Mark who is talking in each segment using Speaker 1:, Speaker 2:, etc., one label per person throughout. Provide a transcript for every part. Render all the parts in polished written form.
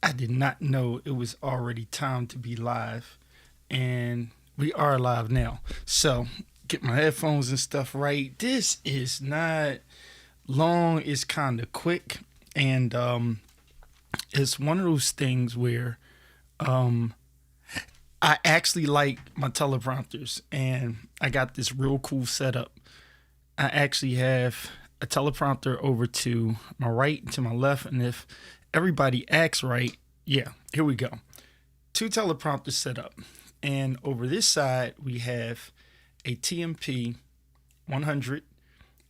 Speaker 1: I did not know it was already time to be live, and we are live now. So, get my headphones and stuff right. This is not long, it's kind of quick, and it's one of those things where I actually like my teleprompters, and I got this real cool setup. I actually have a teleprompter over to my right and to my left, and if everybody acts right, yeah, here we go. Two teleprompters set up, and over this side we have a tmp100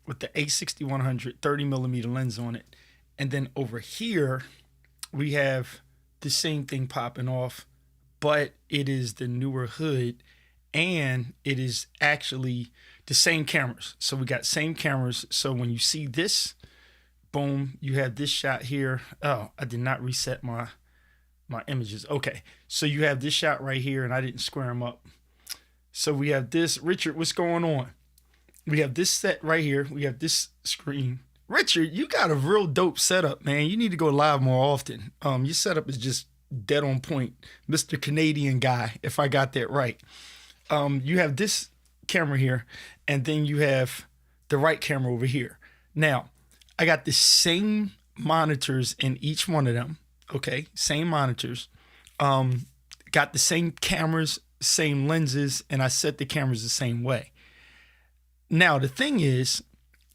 Speaker 1: with the a6100 30mm lens on it, and then over here we have the same thing popping off, but it is the newer hood, and it is actually the same cameras. So we got same cameras. So when you see this, boom, you have this shot here. Oh, I did not reset my images. Okay, so you have this shot right here, and I didn't square them up. So we have this. Richard, what's going on? We have this set right here. We have this screen. Richard, you got a real dope setup, man. You need to go live more often. Your setup is just dead on point, Mr. Canadian guy, if I got that right. You have this camera here, and then you have the right camera over here. Now, I got the same monitors in each one of them. Okay, same monitors. Got the same cameras, same lenses, and I set the cameras the same way. Now, the thing is,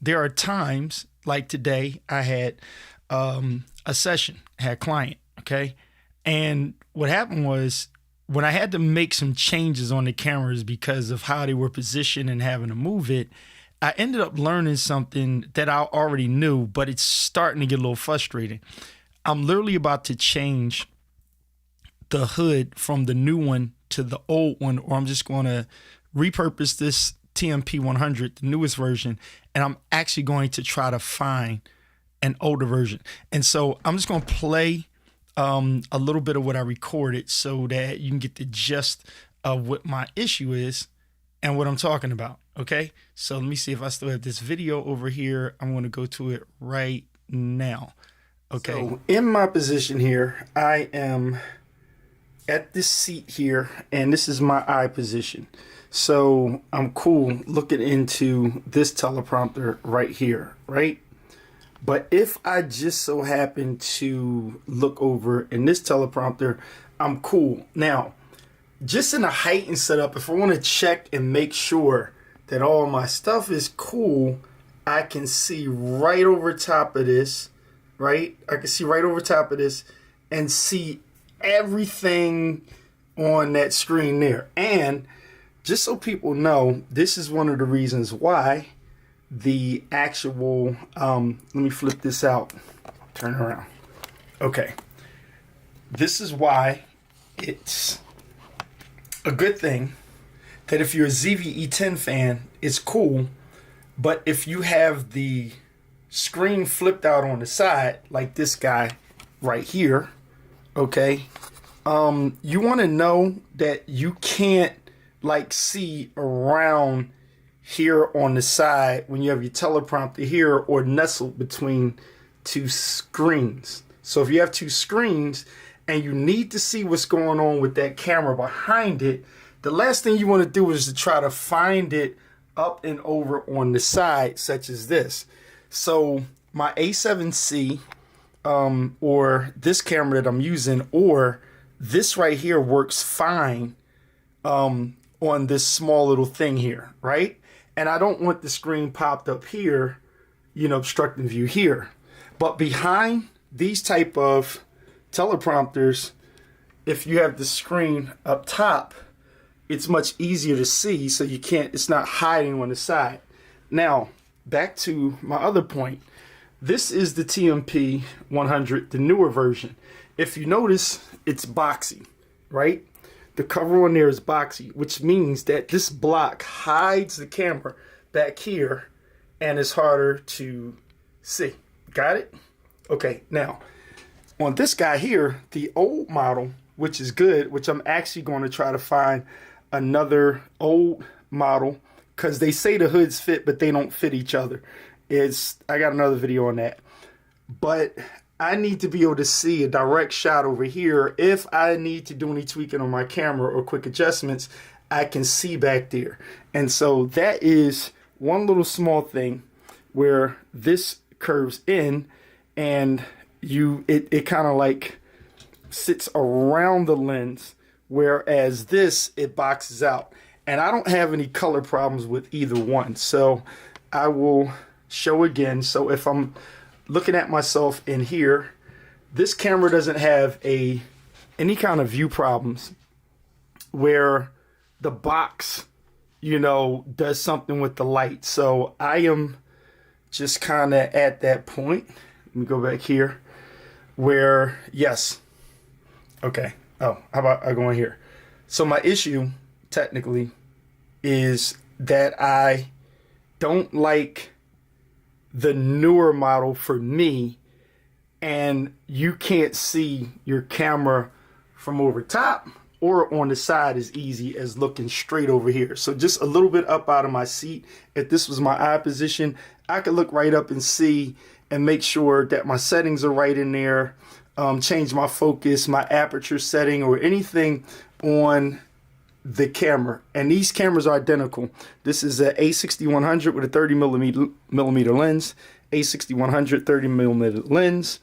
Speaker 1: there are times like today I had a session, I had a client, okay? And what happened was when I had to make some changes on the cameras because of how they were positioned and having to move it, I ended up learning something that I already knew, but it's starting to get a little frustrating. I'm literally about to change the hood from the new one to the old one, or I'm just going to repurpose this tmp100, the newest version, and I'm actually going to try to find an older version. And so I'm just going to play a little bit of what I recorded so that you can get the gist of what my issue is and what I'm talking about. Okay, so let me see if I still have this video over here. I'm going to go to it right now. Okay, so in my position here, I am at this seat here, and this is my eye position. So I'm cool looking into this teleprompter right here, right? But if I just so happen to look over in this teleprompter, I'm cool. Now, just in a heightened setup, if I want to check and make sure that all my stuff is cool, I can see right over top of this, right? I can see right over top of this and see everything on that screen there. And just so people know, this is one of the reasons why the actual, let me flip this out, turn around. Okay, this is why it's a good thing that if you're a ZVE10 fan, it's cool, but if you have the screen flipped out on the side, like this guy right here, okay, you want to know that you can't like see around here on the side when you have your teleprompter here or nestled between two screens. So if you have two screens and you need to see what's going on with that camera behind it, the last thing you want to do is to try to find it up and over on the side, such as this. So my A7C or this camera that I'm using, or this right here, works fine on this small little thing here, right? And I don't want the screen popped up here, you know, obstructing view here. But behind these type of teleprompters, if you have the screen up top, it's much easier to see, so you can't, it's not hiding on the side. Now, back to my other point. This is the tmp100, the newer version. If you notice, it's boxy, right? The cover on there is boxy, which means that this block hides the camera back here and it's harder to see. Got it? Okay, now, on this guy here, the old model, which is good, which I'm actually going to try to find another old model, because they say the hoods fit, but they don't fit each other. I got another video on that. But I need to be able to see a direct shot over here. If I need to do any tweaking on my camera or quick adjustments, I can see back there. And so that is one little small thing where this curves in, and it kind of like sits around the lens, whereas this, it boxes out. And I don't have any color problems with either one. So I will show again. So if I'm looking at myself in here, this camera doesn't have any kind of view problems where the box, you know, does something with the light. So I am just kind of at that point. Let me go back here where, yes. Okay. Oh, how about I go in here? So my issue technically is that I don't like the newer model for me, and you can't see your camera from over top or on the side as easy as looking straight over here. So just a little bit up out of my seat. If this was my eye position, I could look right up and see and make sure that my settings are right in there, change my focus, my aperture setting, or anything on the camera. And these cameras are identical. This is a A6100 with a 30 millimeter lens, A6100 30 millimeter lens.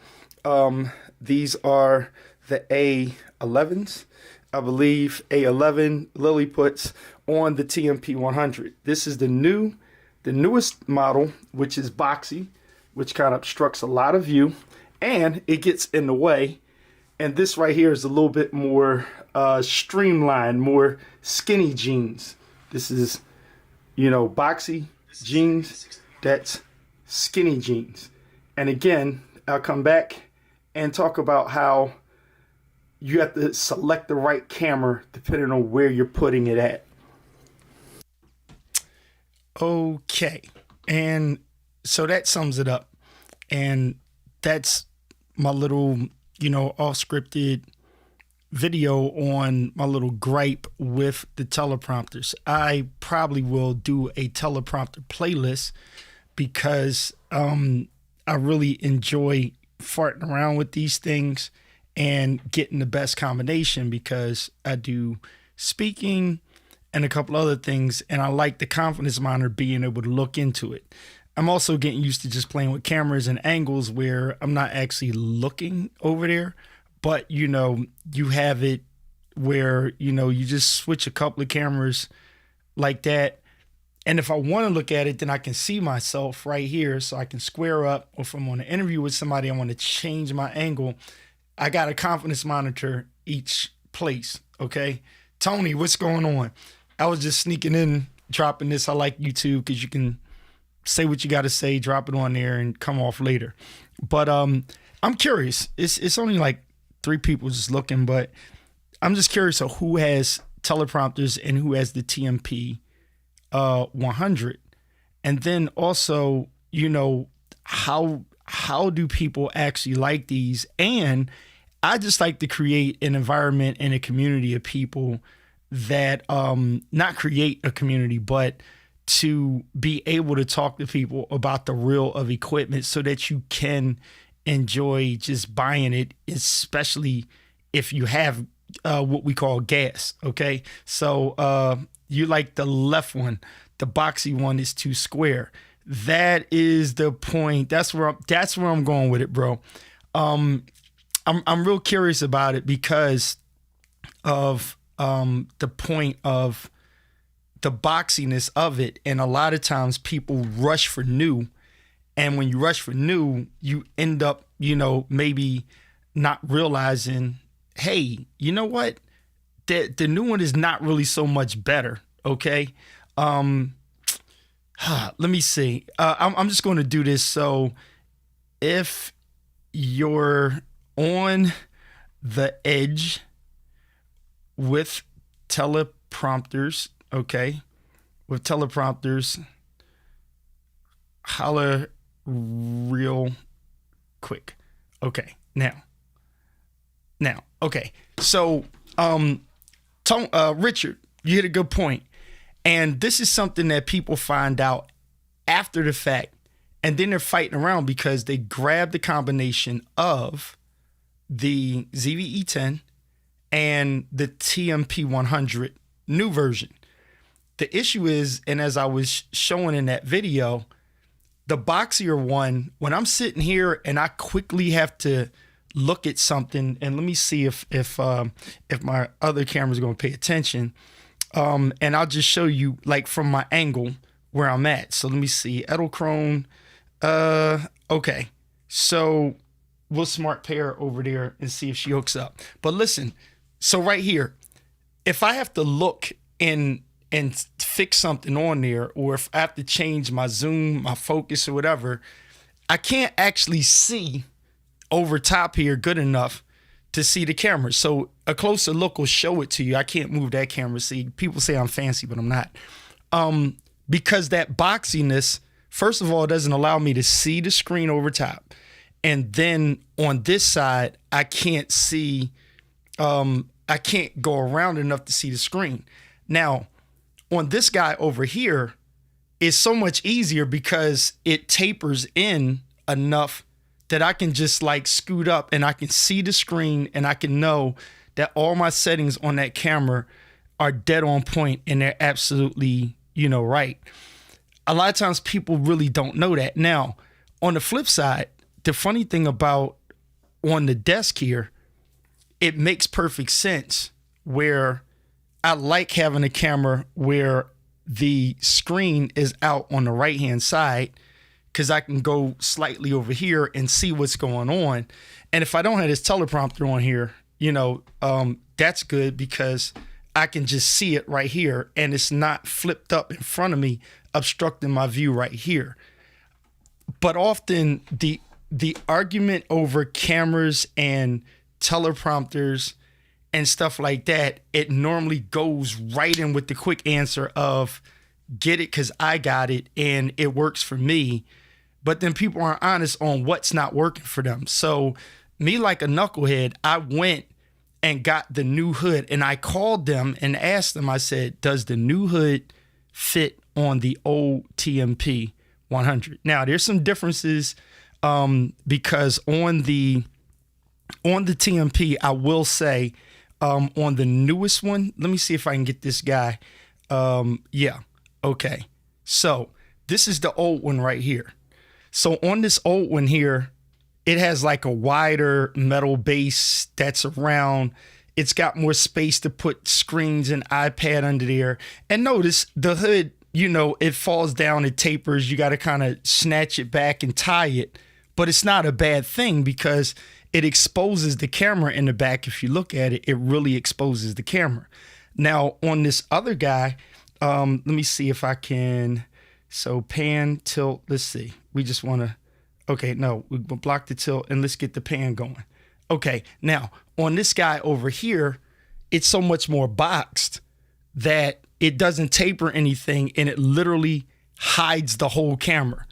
Speaker 1: These are the A11s, I believe. A11 Lily puts on the tmp100. This is the newest model, which is boxy, which kind of obstructs a lot of view, and it gets in the way. And this right here is a little bit more streamlined, more skinny jeans. This is, you know, boxy jeans. That's skinny jeans. And again, I'll come back and talk about how you have to select the right camera depending on where you're putting it at. Okay. And so that sums it up. And that's my little, you know, off-scripted video on my little gripe with the teleprompters. I probably will do a teleprompter playlist because I really enjoy farting around with these things and getting the best combination, because I do speaking and a couple other things, and I like the confidence monitor being able to look into it. I'm also getting used to just playing with cameras and angles where I'm not actually looking over there, but, you know, you have it where, you know, you just switch a couple of cameras like that. And if I want to look at it, then I can see myself right here, so I can square up. Or if I'm on an interview with somebody, I want to change my angle. I got a confidence monitor each place. Okay. Tony, what's going on? I was just sneaking in, dropping this. I like YouTube because you can say what you got to say, drop it on there, and come off later. But I'm curious. It's only like 3 people just looking, but I'm just curious of who has teleprompters and who has the TMP 100. And then also, you know, how do people actually like these? And I just like to create an environment and a community of people that not create a community, but to be able to talk to people about the real of equipment so that you can enjoy just buying it, especially if you have what we call gas. Okay. So you like the left one, the boxy one is too square. That is the point. That's where I'm going with it, bro. I'm real curious about it because of the point of the boxiness of it. And a lot of times people rush for new. And when you rush for new, you end up, you know, maybe not realizing, hey, you know what? The new one is not really so much better. Okay. Let me see. I'm just going to do this. So if you're on the edge with teleprompters, okay, with teleprompters, holla real quick. Okay, now, okay. So, Richard, you hit a good point. And this is something that people find out after the fact. And then they're fighting around because they grabbed the combination of the ZVE10 and the TMP100 new version. The issue is, and as I was showing in that video, the boxier one, when I'm sitting here and I quickly have to look at something, and let me see if my other camera's going to pay attention, and I'll just show you like from my angle where I'm at. So let me see, Edelkrone. Okay, so we'll smart pair over there and see if she hooks up. But listen, so right here, if I have to look and fix something on there, or if I have to change my zoom, my focus or whatever, I can't actually see over top here good enough to see the camera. So a closer look will show it to you. I can't move that camera. See, people say I'm fancy, but I'm not. Because that boxiness, first of all, it doesn't allow me to see the screen over top. And then on this side, I can't see, I can't go around enough to see the screen. Now, on this guy over here, it's so much easier because it tapers in enough that I can just like scoot up and I can see the screen and I can know that all my settings on that camera are dead on point and they're absolutely, right. A lot of times people really don't know that. Now, on the flip side, the funny thing about on the desk here, it makes perfect sense where I like having a camera where the screen is out on the right-hand side because I can go slightly over here and see what's going on. And if I don't have this teleprompter on here, that's good because I can just see it right here and it's not flipped up in front of me, obstructing my view right here. But often the argument over cameras and teleprompters and stuff like that, it normally goes right in with the quick answer of get it because I got it and it works for me. But then people aren't honest on what's not working for them. So me, like a knucklehead, I went and got the new hood and I called them and asked them, I said, does the new hood fit on the old TMP 100? Now there's some differences because on the TMP, I will say, on the newest one, let me see if I can get this guy. Yeah. Okay. So this is the old one right here. So on this old one here, it has like a wider metal base that's around. It's got more space to put screens and iPad under there. And notice the hood, it falls down, it tapers. You got to kind of snatch it back and tie it. But it's not a bad thing because it exposes the camera in the back. If you look at it, it really exposes the camera. Now on this other guy, let me see if I can. So pan, tilt, let's see. We just want to, okay, no, we block the tilt and let's get the pan going. Okay, now on this guy over here, it's so much more boxed that it doesn't taper anything and it literally hides the whole camera.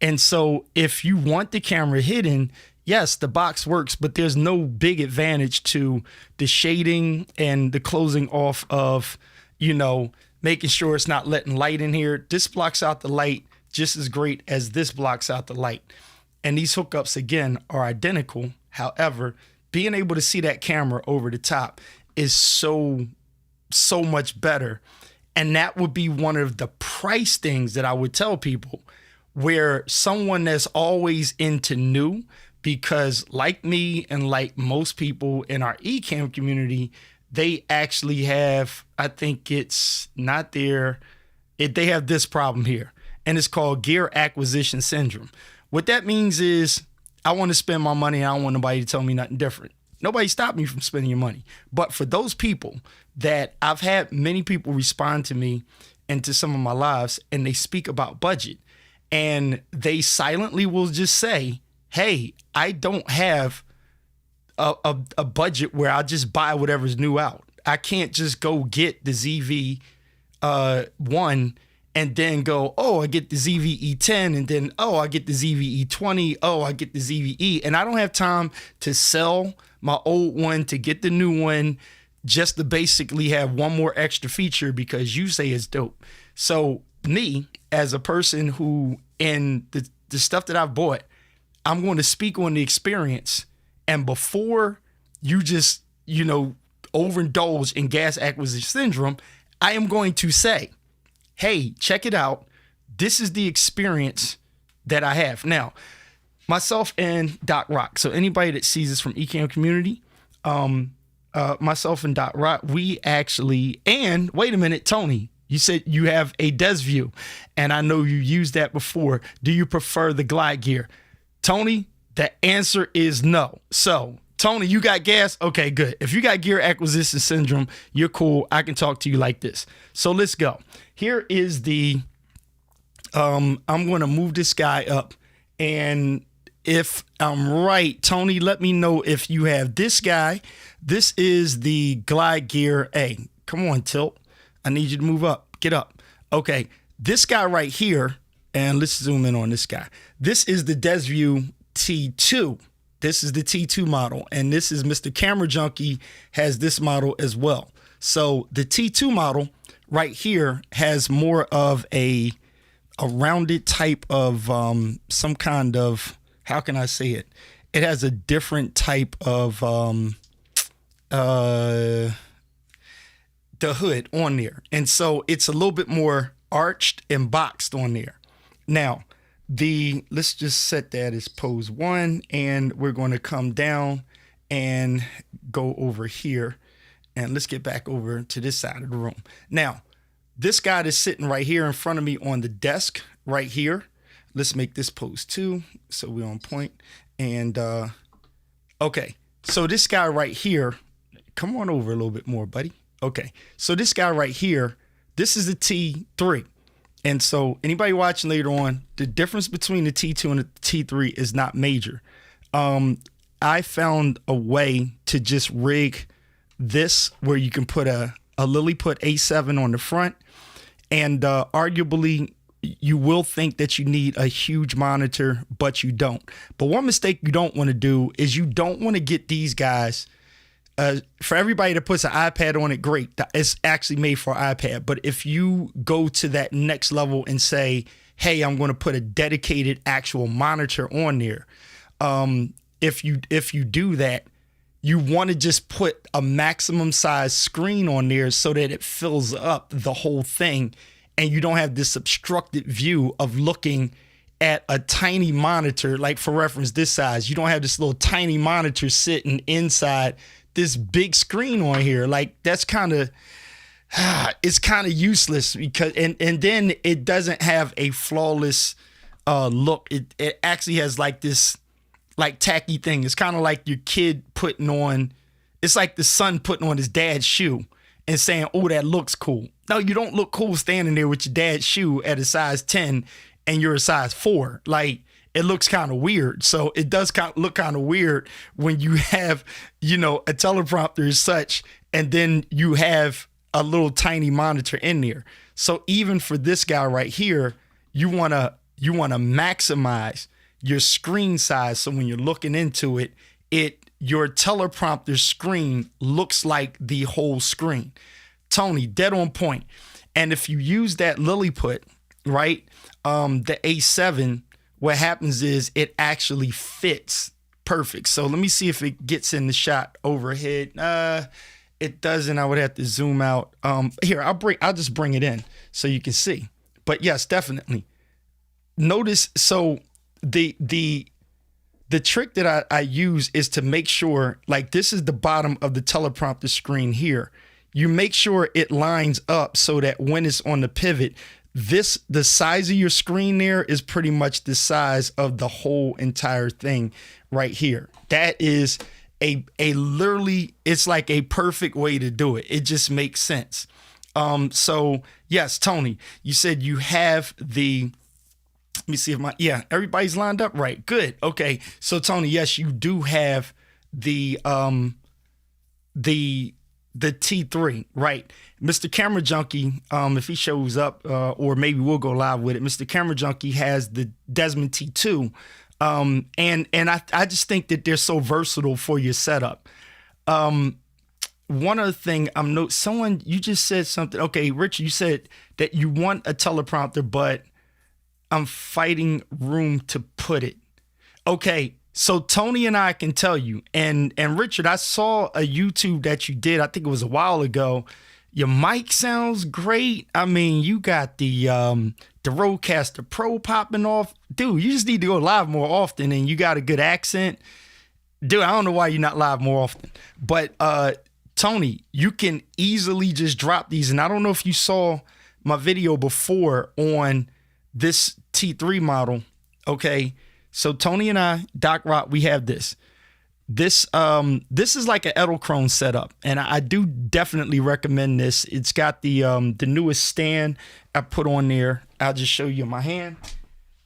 Speaker 1: And so if you want the camera hidden, yes, the box works, but there's no big advantage to the shading and the closing off of, making sure it's not letting light in here. This blocks out the light just as great as this blocks out the light. And these hookups, again, are identical. However, being able to see that camera over the top is so much better. And that would be one of the price things that I would tell people, where someone that's always into new, because like me and like most people in our eCam community, they actually have, I think it's not there, they have this problem here, and it's called gear acquisition syndrome. What that means is I want to spend my money and I don't want nobody to tell me nothing different. Nobody stopped me from spending your money. But for those people that I've had many people respond to me and to some of my lives, and they speak about budget, and they silently will just say, hey, I don't have a budget where I'll just buy whatever's new out. I can't just go get the ZV1 and then go, oh, I get the ZVE10 and then, oh, I get the ZVE20. Oh, I get the ZVE. And I don't have time to sell my old one to get the new one just to basically have one more extra feature because you say it's dope. So me, as a person who in the the stuff that I've bought, I'm going to speak on the experience. And before you just, overindulge in gas acquisition syndrome, I am going to say, hey, check it out. This is the experience that I have. Now, myself and Doc Rock. So anybody that sees this from Ecamm community, myself and Doc Rock, we actually, and wait a minute, Tony, you said you have a DesView, and I know you used that before. Do you prefer the GlideGear? Tony, the answer is no. So, Tony, you got gas? Okay, good. If you got gear acquisition syndrome, you're cool. I can talk to you like this. So let's go. Here is the, I'm going to move this guy up, and if I'm right, Tony, let me know if you have this guy. This is the GlideGear. Hey, come on, Tilt. I need you to move up. Get up. Okay, this guy right here, and let's zoom in on this guy. This is the DesView T2. This is the T2 model, and this is Mr. Camera Junkie has this model as well. So the T2 model right here has more of a rounded type of some kind of, how can I say it? It has a different type of the hood on there. And so it's a little bit more arched and boxed on there. Now, let's just set that as pose 1, and we're going to come down and go over here, and let's get back over to this side of the room. Now, this guy is sitting right here in front of me on the desk right here. Let's make this pose 2 so we're on point. And okay, so this guy right here, come on over a little bit more, buddy. Okay, so this guy right here, this is the T3. And so anybody watching later on, the difference between the T2 and the T3 is not major. I found a way to just rig this where you can put a Lilliput A7 on the front, and arguably you will think that you need a huge monitor, but you don't. But one mistake you don't want to do is you don't want to get these guys. For everybody that puts an iPad on it, great. It's actually made for iPad. But if you go to that next level and say, hey, I'm going to put a dedicated actual monitor on there, if you do that, you want to just put a maximum size screen on there so that it fills up the whole thing, and you don't have this obstructed view of looking at a tiny monitor. Like, for reference, this size, you don't have this little tiny monitor sitting inside this big screen on here. Like, that's kind of, it's kind of useless, because, and then it doesn't have a flawless look. It actually has like this like tacky thing. It's kind of like your kid putting on, it's like the son putting on his dad's shoe and saying, oh, that looks cool. No, you don't look cool standing there with your dad's shoe at a size 10 and you're a size 4. Like, it looks kind of weird. So it does look kind of weird when you have, a teleprompter as such, and then you have a little tiny monitor in there. So even for this guy right here, you want to maximize your screen size. So when you're looking into it, your teleprompter screen looks like the whole screen. Tony, dead on point. And if you use that Lilliput, right, the A7, what happens is it actually fits perfect. So let me see if it gets in the shot overhead. It doesn't. I would have to zoom out. Here, I'll just bring it in so you can see. But yes, definitely. Notice, so the trick that I use is to make sure, like, this is the bottom of the teleprompter screen here. You make sure it lines up so that when it's on the pivot, the size of your screen there is pretty much the size of the whole entire thing right here. That is a literally, it's like a perfect way to do it. It just makes sense. So yes, Tony, you said you have let me see if everybody's lined up right. Good. Okay. So Tony, yes, you do have the T3, right? Mr. Camera Junkie, if he shows up, or maybe we'll go live with it, Mr. Camera Junkie has the Desmond T2. And I just think that they're so versatile for your setup. One other thing you just said something. Okay, Richard, you said that you want a teleprompter, but I'm fighting room to put it. Okay, so Tony and I can tell you, and Richard, I saw a YouTube that you did, I think it was a while ago. Your mic sounds great. I mean, you got the Rodecaster Pro popping off. Dude, you just need to go live more often, and you got a good accent. Dude, I don't know why you're not live more often. But Tony, you can easily just drop these. And I don't know if you saw my video before on this T3 model. Okay, so Tony and I, Doc Rock, we have this. This is like an Edelkrone setup, and I do definitely recommend this. It's got the newest stand I put on there. I'll just show you my hand.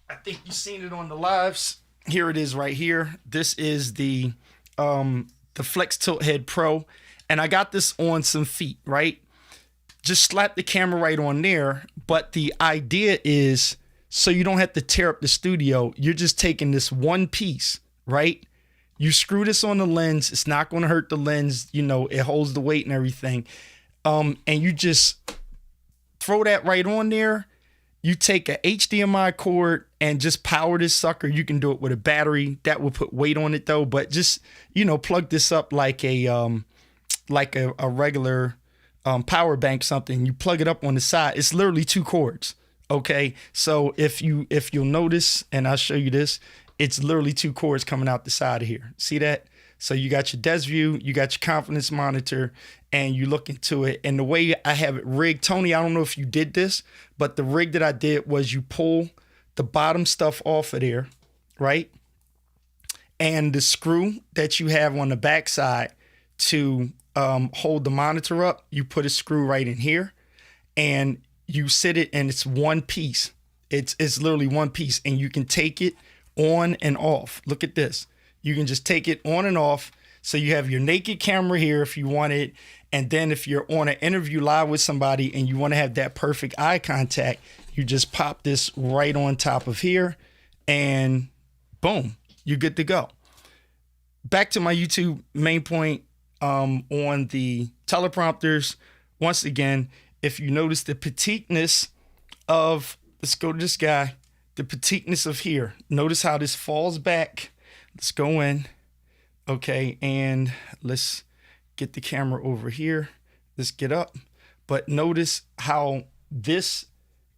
Speaker 1: I think you've seen it on the lives. Here it is right here. This is the Flex Tilt Head Pro, and I got this on some feet, right? Just slap the camera right on there, but the idea is so you don't have to tear up the studio. You're just taking this one piece, right? You screw this on the lens. It's not going to hurt the lens. You know, it holds the weight and everything. And you just throw that right on there. You take a HDMI cord and just power this sucker. You can do it with a battery. That will put weight on it though. But just, you know, plug this up like a regular power bank, something. You plug it up on the side. It's literally 2 cords. Okay. So if you'll notice, and I'll show you this, it's literally 2 cords coming out the side of here. See that? So you got your desk view, you got your confidence monitor, and you look into it. And the way I have it rigged, Tony, I don't know if you did this, but the rig that I did was you pull the bottom stuff off of there, right? And the screw that you have on the back side to hold the monitor up, you put a screw right in here, and you sit it, and it's one piece. It's literally one piece, and you can take it on and off. Look at this. You can just take it on and off. So you have your naked camera here if you want it. And then if you're on an interview live with somebody and you want to have that perfect eye contact, you just pop this right on top of here and boom, you're good to go. Back to my YouTube main point on the teleprompters. Once again, if you notice the petiteness of, let's go to this guy, the petiteness of here. Notice how this falls back. Let's go in. Okay, and let's get the camera over here. Let's get up. But notice how this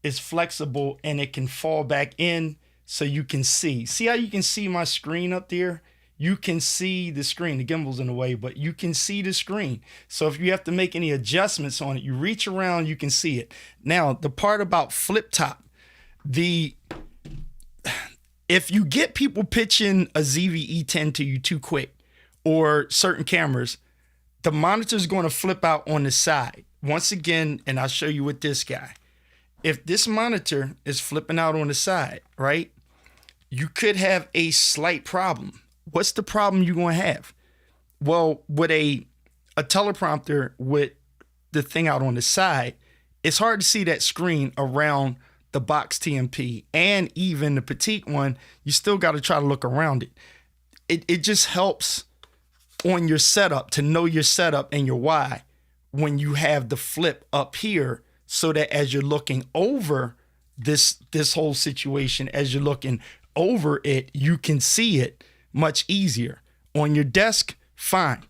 Speaker 1: is flexible and it can fall back in so you can see. See how you can see my screen up there? You can see the screen. The gimbal's in the way, but you can see the screen. So if you have to make any adjustments on it, you reach around, you can see it. Now, the part about flip top, if you get people pitching a zve10 to you too quick or certain cameras, the monitor is going to flip out on the side. Once again, and I'll show you with this guy. If this monitor is flipping out on the side, right, you could have a slight problem. What's the problem you're going to have? Well, with a teleprompter with the thing out on the side, it's hard to see that screen around the box TMP, and even the petite one, you still got to try to look around it. It just helps on your setup to know your setup and your why when you have the flip up here, so that as you're looking over this whole situation, as you're looking over it, you can see it much easier. On your desk, fine.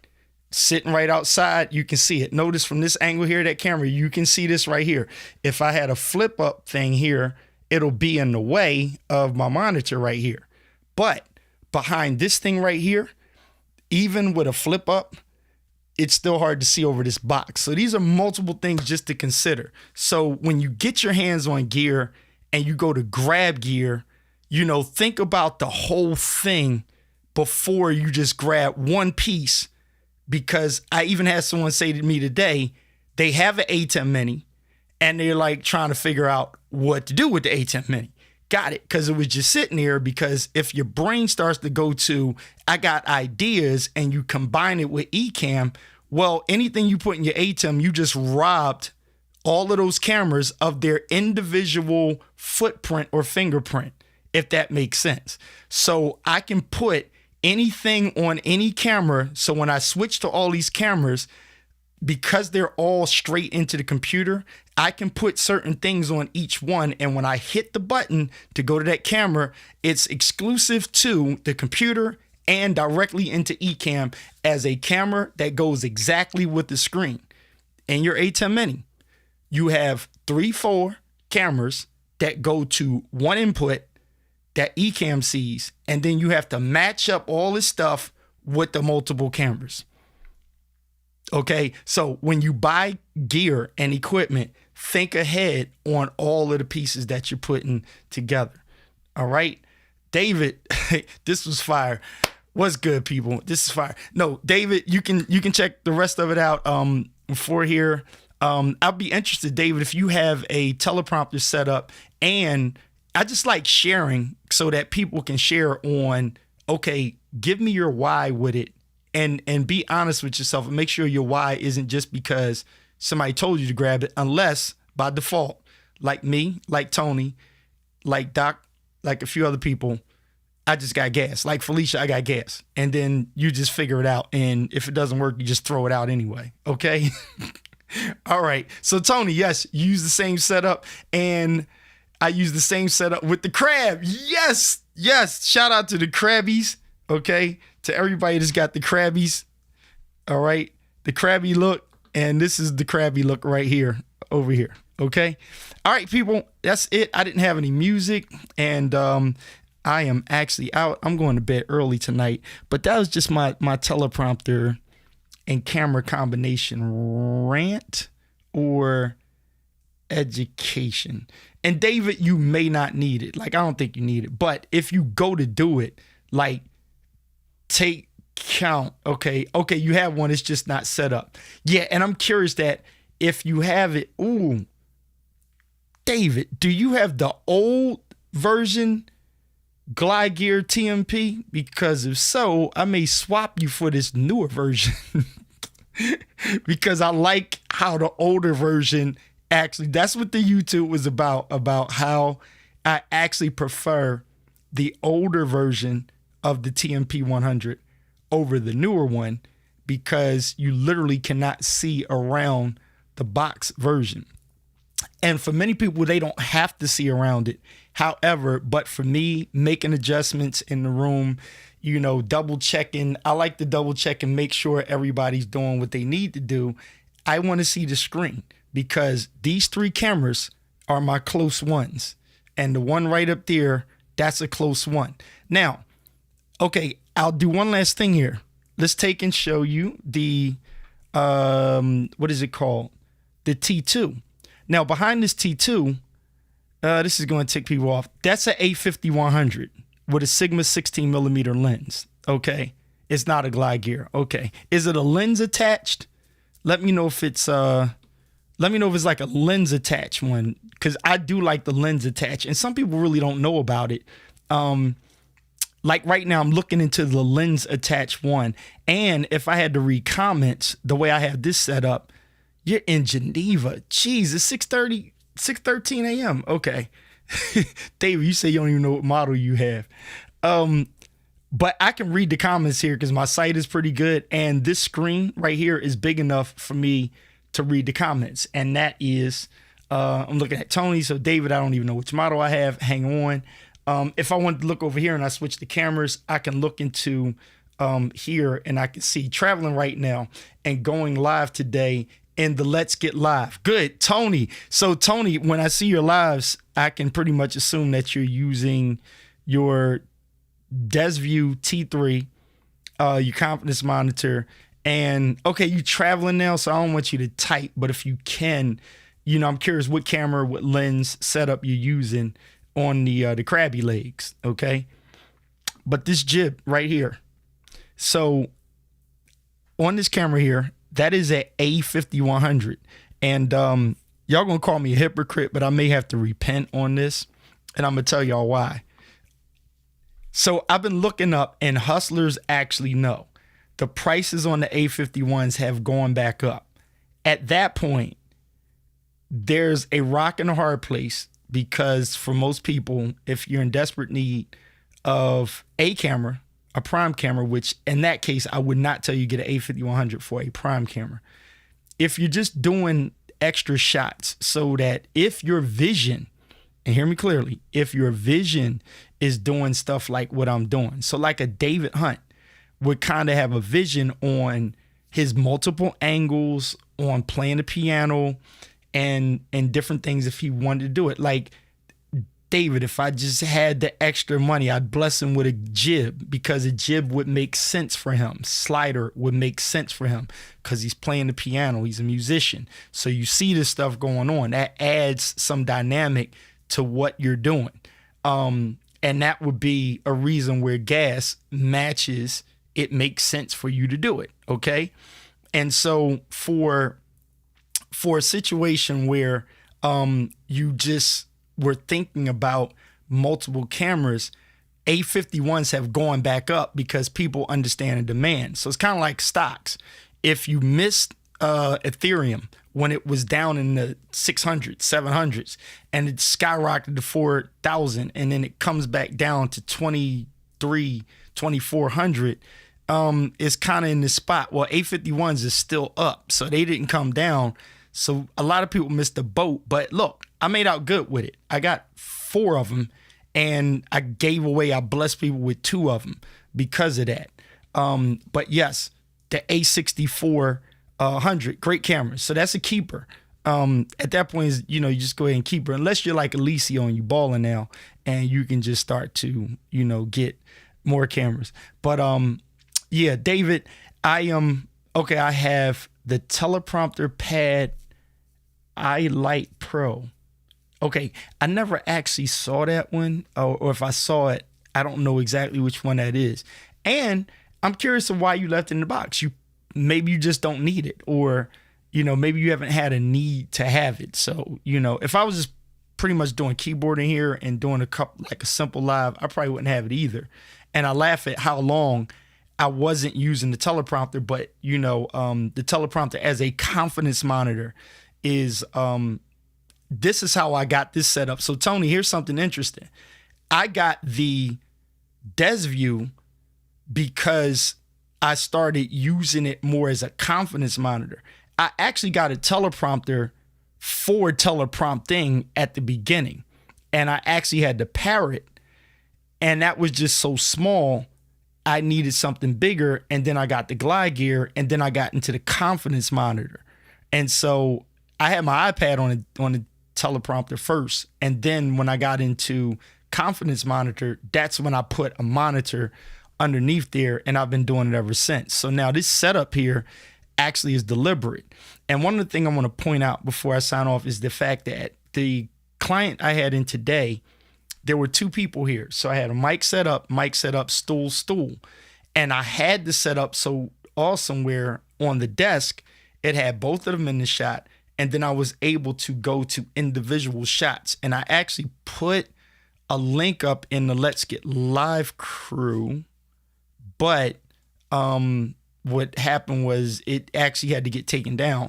Speaker 1: Sitting right outside, you can see it. Notice from this angle here, that camera, you can see this right here. If I had a flip up thing here, it'll be in the way of my monitor right here. But behind this thing right here, even with a flip up, it's still hard to see over this box. So these are multiple things just to consider. So when you get your hands on gear and you go to grab gear, you know, think about the whole thing before you just grab one piece. Because I even had someone say to me today, they have an A10 Mini and they're like trying to figure out what to do with the A10 Mini. Got it, because it was just sitting there. Because if your brain starts to go to, I got ideas, and you combine it with Ecamm, well, anything you put in your ATEM, you just robbed all of those cameras of their individual footprint or fingerprint, if that makes sense. So I can put anything on any camera. So when I switch to all these cameras, because they're all straight into the computer, I can put certain things on each one. And when I hit the button to go to that camera, it's exclusive to the computer and directly into Ecamm as a camera that goes exactly with the screen. In your A10 Mini, you have 4 cameras that go to one input that Ecamm sees, and then you have to match up all this stuff with the multiple cameras. Okay, so when you buy gear and equipment, think ahead on all of the pieces that you're putting together. All right, David, this was fire. What's good, people? This is fire. No, David, you can check the rest of it out for here. I'll be interested, David, if you have a teleprompter set up, and I just like sharing so that people can share on, okay, give me your why with it. And be honest with yourself and make sure your why isn't just because somebody told you to grab it, unless by default, like me, like Tony, like Doc, like a few other people, I just got gas. Like Felicia, I got gas. And then you just figure it out. And if it doesn't work, you just throw it out anyway. Okay. All right. So Tony, yes, you use the same setup, and I use the same setup with the crab. Yes. Yes. Shout out to the crabbies. Okay. To everybody that's got the crabbies. All right. The crabby look. And this is the crabby look right here, over here. Okay. All right, people. That's it. I didn't have any music, and I am actually out. I'm going to bed early tonight, but that was just my teleprompter and camera combination rant or education. And David, you may not need it. Like, I don't think you need it, but if you go to do it, like, take count. Okay, you have one, it's just not set up. Yeah, and I'm curious that if you have it, ooh, David, do you have the old version GlideGear TMP? Because if so, I may swap you for this newer version. Because I like how the older version actually, that's what the YouTube was about how I actually prefer the older version of the tmp100 over the newer one, because you literally cannot see around the box version. And for many people, they don't have to see around it. However, but for me, making adjustments in the room, you know, double checking, I like to double check and make sure everybody's doing what they need to do. I want to see the screen, because these 3 cameras are my close ones. And the one right up there, that's a close one. Now, okay, I'll do one last thing here. Let's take and show you the, what is it called? The T2. Now, behind this T2, this is going to tick people off. That's an a50-100 with a Sigma 16mm lens. Okay, it's not a GlideGear. Okay, is it a lens attached? Let me know if it's like a lens attached one, because I do like the lens attached, and some people really don't know about it. Like right now, I'm looking into the lens attached one, and if I had to read comments the way I have this set up, you're in Geneva. Jeez, it's 6:13 a.m. Okay. David, you say you don't even know what model you have. But I can read the comments here because my sight is pretty good. And this screen right here is big enough for me to read the comments. And that is, I'm looking at Tony. So David, I don't even know which model I have. Hang on. If I wanted to look over here and I switch the cameras, I can look into here and I can see traveling right now and going live today in the Let's Get Live. Good, Tony. So Tony, when I see your lives, I can pretty much assume that you're using your zve10, your confidence monitor. And okay, you traveling now, so I don't want you to type, but if you can, you know, I'm curious what camera, what lens setup you're using on the crabby legs, okay? But this jib right here. So on this camera here, that is an a50-100. And y'all gonna call me a hypocrite, but I may have to repent on this. And I'm gonna tell y'all why. So I've been looking up, and hustlers actually know the prices on the A51s have gone back up. At that point, there's a rock and a hard place, because for most people, if you're in desperate need of a camera, a prime camera, which in that case, I would not tell you get an A50-100 for a prime camera. if you're just doing extra shots, so that if your vision, and hear me clearly, if your vision is doing stuff like what I'm doing, so like a David Hunt would kind of have a vision on his multiple angles, on playing the piano and different things if he wanted to do it. Like David, if I just had the extra money, I'd bless him with a jib, because a jib would make sense for him. Slider would make sense for him because he's playing the piano. He's a musician. So you see this stuff going on. That adds some dynamic to what you're doing. And that would be a reason where gas matches. It makes sense for you to do it. Okay. And so for a situation where you just were thinking about multiple cameras, A51s have gone back up because people understand the demand. So it's kind of like stocks. If you missed Ethereum when it was down in the 600s, 700s, and it skyrocketed to 4,000, and then it comes back down to 2,400, is kind of in this spot. Well, A51s is still up, so they didn't come down. So a lot of people missed the boat, but look, I made out good with it. I got 4 of them, and I blessed people with 2 of them because of that. But yes, the A6400, great camera. So that's a keeper. At that point, you just go ahead and keep her, unless you're like Alicia and you balling now, and you can just start to, get more cameras. But yeah, David, I have the Teleprompter Pad iLight Pro. Okay, I never actually saw that one, or if I saw it, I don't know exactly which one that is. And I'm curious of why you left it in the box. Maybe you just don't need it, or maybe you haven't had a need to have it. So if I was just pretty much doing keyboarding here and doing a simple live, I probably wouldn't have it either. And I laugh at how long I wasn't using the teleprompter, but the teleprompter as a confidence monitor is this is how I got this set up. So Tony, here's something interesting. I got the DesView because I started using it more as a confidence monitor. I actually got a teleprompter for teleprompting at the beginning, and I actually had the Parrot, and that was just so small. I needed something bigger, and then I got the GlideGear, and then I got into the confidence monitor. And so I had my iPad on the teleprompter first, and then when I got into confidence monitor, that's when I put a monitor underneath there, and I've been doing it ever since. So now this setup here actually is deliberate. And one of the things I want to point out before I sign off is the fact that the client I had in today, there were 2 people here. So I had a mic set up, stool. And I had the setup so awesome where on the desk, it had both of them in the shot. And then I was able to go to individual shots. And I actually put a link up in the Let's Get Live crew. But what happened was it actually had to get taken down.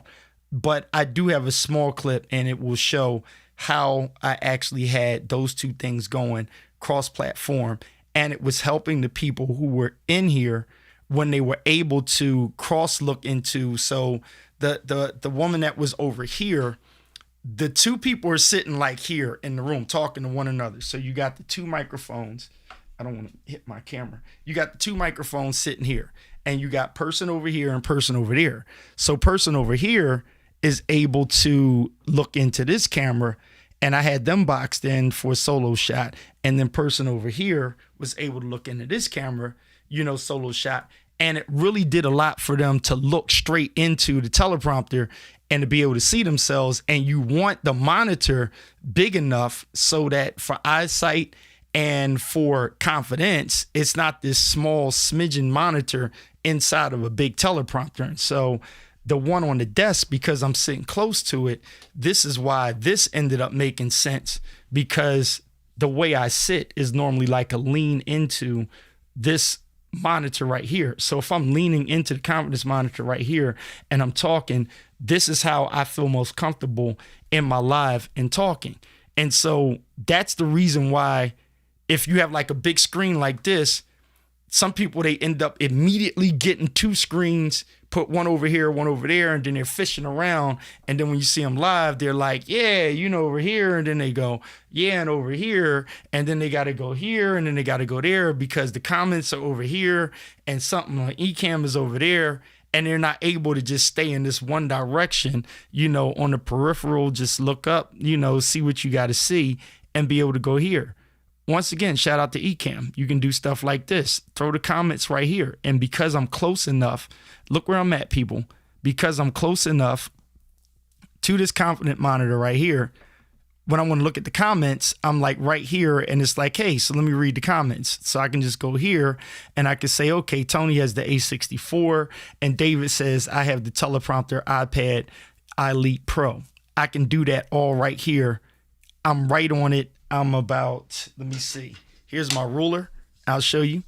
Speaker 1: But I do have a small clip, and it will show how I actually had those 2 things going cross-platform. And it was helping the people who were in here when they were able to cross-look into. So the woman that was over here, the 2 people are sitting like here in the room talking to one another. So you got the 2 microphones. I don't want to hit my camera. You got the 2 microphones sitting here, and you got person over here and person over there. So person over here is able to look into this camera, and I had them boxed in for a solo shot. And then person over here was able to look into this camera, solo shot. And it really did a lot for them to look straight into the teleprompter and to be able to see themselves. And you want the monitor big enough so that for eyesight and for confidence, it's not this small smidgen monitor inside of a big teleprompter. And so the one on the desk, because I'm sitting close to it, this is why this ended up making sense, because the way I sit is normally like a lean into this monitor right here. So if I'm leaning into the confidence monitor right here and I'm talking, this is how I feel most comfortable in my live and talking. And so that's the reason why, if you have like a big screen like this, some people, they end up immediately getting 2 screens, put one over here, one over there, and then they're fishing around. And then when you see them live, they're like, yeah, over here. And then they go, yeah, and over here. And then they got to go here, and then they got to go there because the comments are over here and something like Ecamm is over there. And they're not able to just stay in this one direction, on the peripheral, just look up, see what you got to see and be able to go here. Once again, shout out to Ecamm. You can do stuff like this. Throw the comments right here. And because I'm close enough, look where I'm at, people. Because I'm close enough to this confident monitor right here, when I want to look at the comments, I'm like right here and it's like, hey, so let me read the comments. So I can just go here and I can say, okay, Tony has the A64 and David says I have the Teleprompter iPad Elite Pro. I can do that all right here. I'm right on it. I'm about, let me see. Here's my ruler. I'll show you.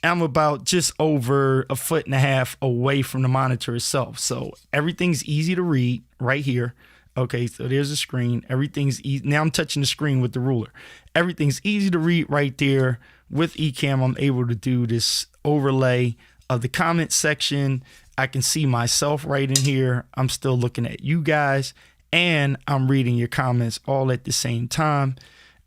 Speaker 1: I'm about just over 1.5 feet away from the monitor itself. So everything's easy to read right here. Okay, so there's a screen. Everything's easy. Now I'm touching the screen with the ruler. Everything's easy to read right there. With Ecamm, I'm able to do this overlay of the comment section. I can see myself right in here. I'm still looking at you guys, and I'm reading your comments all at the same time.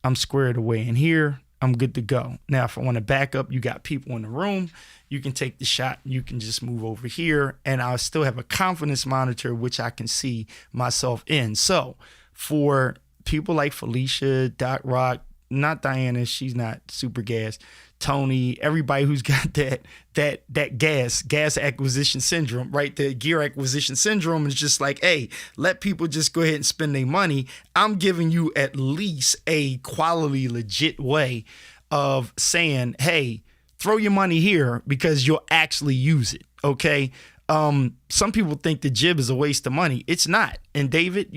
Speaker 1: I'm squared away in here. I'm good to go. Now, if I want to back up, you got people in the room. You can take the shot. You can just move over here, and I'll still have a confidence monitor, which I can see myself in. So for people like Felicia, Doc Rock, not Diana, she's not super gas, Tony, everybody who's got that gas acquisition syndrome, right? The gear acquisition syndrome is just like, hey, let people just go ahead and spend their money. I'm giving you at least a quality, legit way of saying, hey, throw your money here because you'll actually use it. Okay. Some people think the jib is a waste of money. It's not. And David,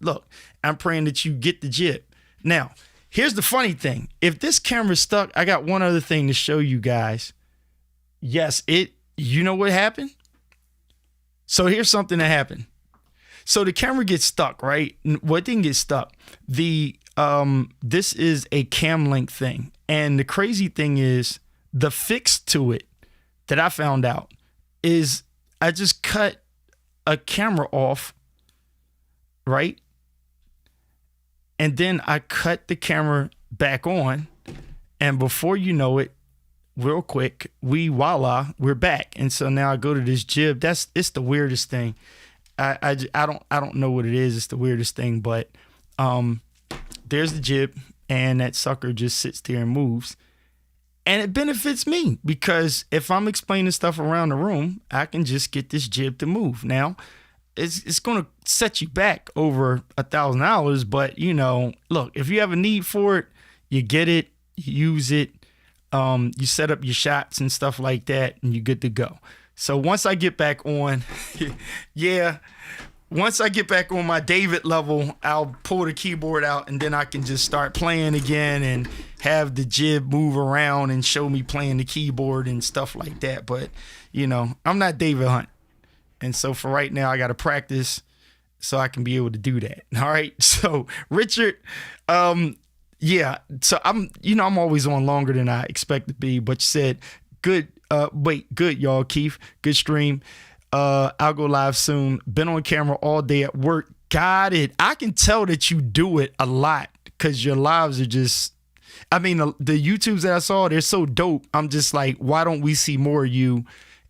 Speaker 1: look, I'm praying that you get the jib. Now, here's the funny thing. If this camera's stuck, I got one other thing to show you guys. Yes, you know what happened? So here's something that happened. So the camera gets stuck, right? Well, it didn't get stuck. This is a cam link thing. And the crazy thing is the fix to it that I found out is I just cut a camera off, right? And then I cut the camera back on, and before you know it, real quick, voila, we're back. And so now I go to this jib. It's the weirdest thing. I don't know what it is. It's the weirdest thing, but there's the jib, and that sucker just sits there and moves. And it benefits me because if I'm explaining stuff around the room, I can just get this jib to move. Now, it's going to set you back over $1,000, but look, if you have a need for it, you get it, you use it, you set up your shots and stuff like that, and you're good to go. So once I get back on, once I get back on my David level, I'll pull the keyboard out and then I can just start playing again and have the jib move around and show me playing the keyboard and stuff like that. But, I'm not David Hunt. And so for right now, I got to practice so I can be able to do that. All right. So Richard, so I'm always on longer than I expect to be, but you said good. Good, y'all. Keith, good stream. I'll go live soon. Been on camera all day at work. Got it. I can tell that you do it a lot because your lives are just, the YouTubes that I saw, they're so dope. I'm just like, why don't we see more of you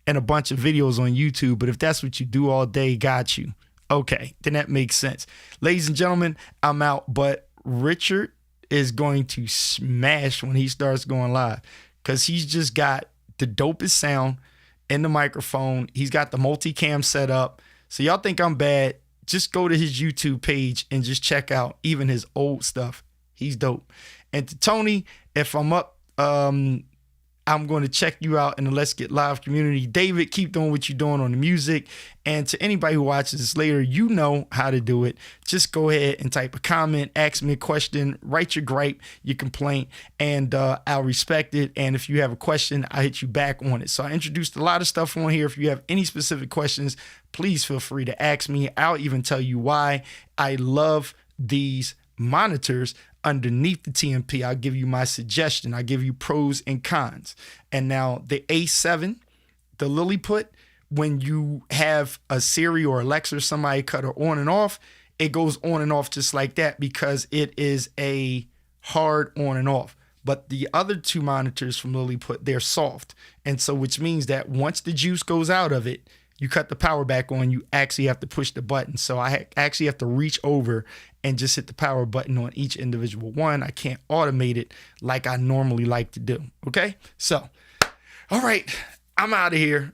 Speaker 1: and a bunch of videos on YouTube? But if that's what you do all day, got you. Okay, then that makes sense. Ladies and gentlemen, I'm out. But Richard is going to smash when he starts going live because he's just got the dopest sound in the microphone. He's got the multicam set up. So y'all think I'm bad, just go to his YouTube page and just check out even his old stuff. He's dope. And to Tony, if I'm up, I'm going to check you out in the Let's Get Live community. David, keep doing what you're doing on the music. And to anybody who watches this later, you know how to do it. Just go ahead and type a comment, ask me a question, write your gripe, your complaint, and I'll respect it. And if you have a question, I'll hit you back on it. So I introduced a lot of stuff on here. If you have any specific questions, please feel free to ask me. I'll even tell you why I love these monitors underneath the TMP. I'll give you my suggestion. I'll give you pros and cons. And now the A7, the Lilliput, when you have a Siri or Alexa or somebody cut her on and off, it goes on and off just like that because it is a hard on and off. But the other two monitors from Lilliput, they're soft. And so which means that once the juice goes out of it, you cut the power back on, you actually have to push the button. So I actually have to reach over and just hit the power button on each individual one. I can't automate it like I normally like to do. Okay? So, all right, I'm out of here.